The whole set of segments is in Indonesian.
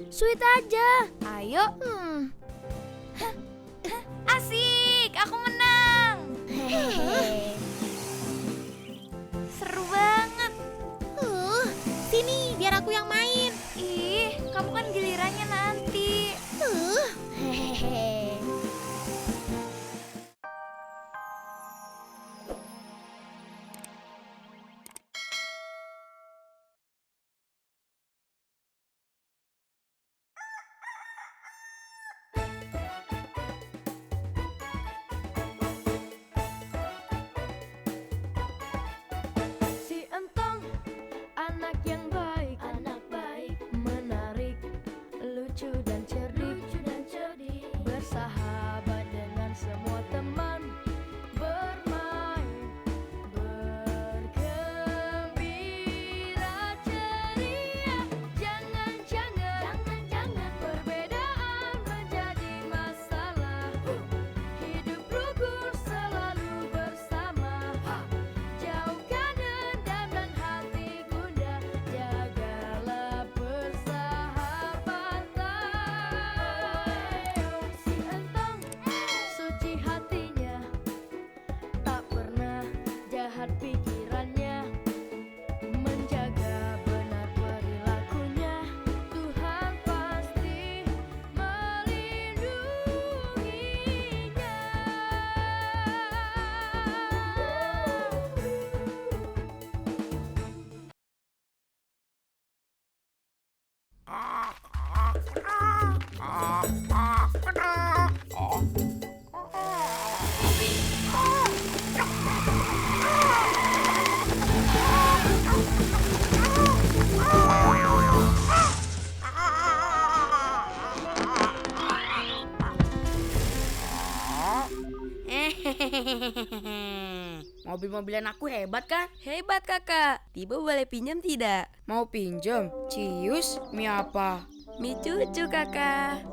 sweet aja. Ayo. Asik, aku menang. Seru banget. Sini, biar aku yang main. Ih, kamu kan gilirannya nanti. Si Entong, anak yang baik, menarik, lucu dan cerdik, bersahabat dengan semua teman, bermain, bergembira ceria. Jangan perbedaan menjadi masalah. Hidup rukun selalu bersama. Jauhkan dendam dan hati gundah, jagalah persahabatan. Si Entong suci hatinya, tak pernah jahat pikirannya, menjaga benar perilakunya. Tuhan pasti melindunginya. Mobil-mobilan aku hebat kan? Hebat kakak. Tiba boleh pinjam tidak? Mau pinjam? Cius, mie apa? Mi cucu kakak.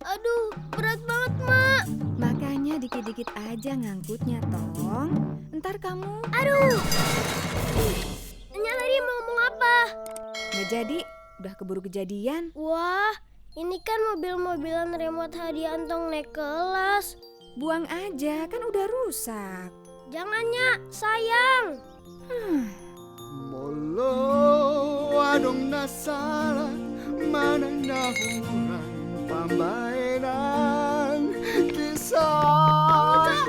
Aduh, berat banget, Mak. Makanya dikit-dikit aja ngangkutnya, Tong. Ntar kamu Aduh. Nya tadi mau ngomong apa? nggak jadi, udah keburu kejadian. Wah, ini kan mobil-mobilan remote hadiah Entong naik kelas. Buang aja, kan udah rusak. Jangan, Nya, sayang. Molo adong nasala manang nahurang pambainan kisah.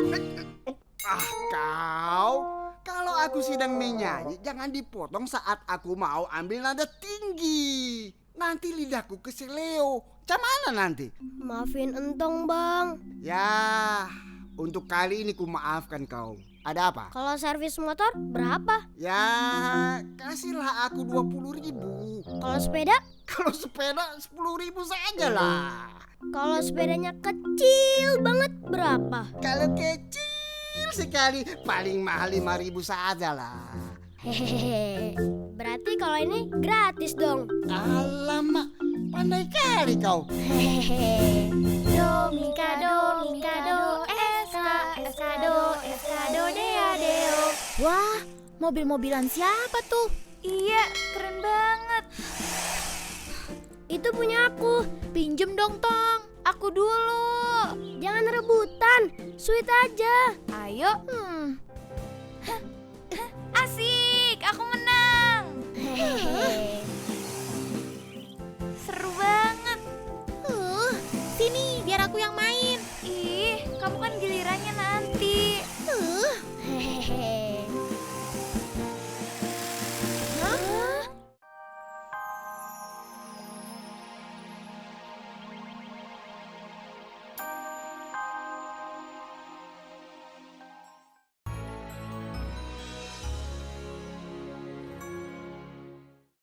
Kau, kalau aku sedang menyanyi jangan dipotong saat aku mau ambil nada tinggi. Nanti lidahku keseleo. Camana nanti? Maafin Entong, Bang. Ya, untuk kali ini ku maafkan kau. Ada apa? Kalau servis motor berapa? Ya, kasihlah aku 20.000. Kalau sepeda? Kalau sepeda 10.000 saja lah. Kalau sepedanya kecil banget berapa? Kalau kecil sekali paling mahal 5.000 saja lah. Hehehe. Berarti kalau ini gratis dong. Alamak, pandai kali kau. Hehehe. Do mika do eska do dea deo. Wah, mobil-mobilan siapa tuh? Iya, keren banget. Itu punya aku. Pinjem dong, Tong. Aku dulu. Jangan rebutan, sweet aja. Ayo.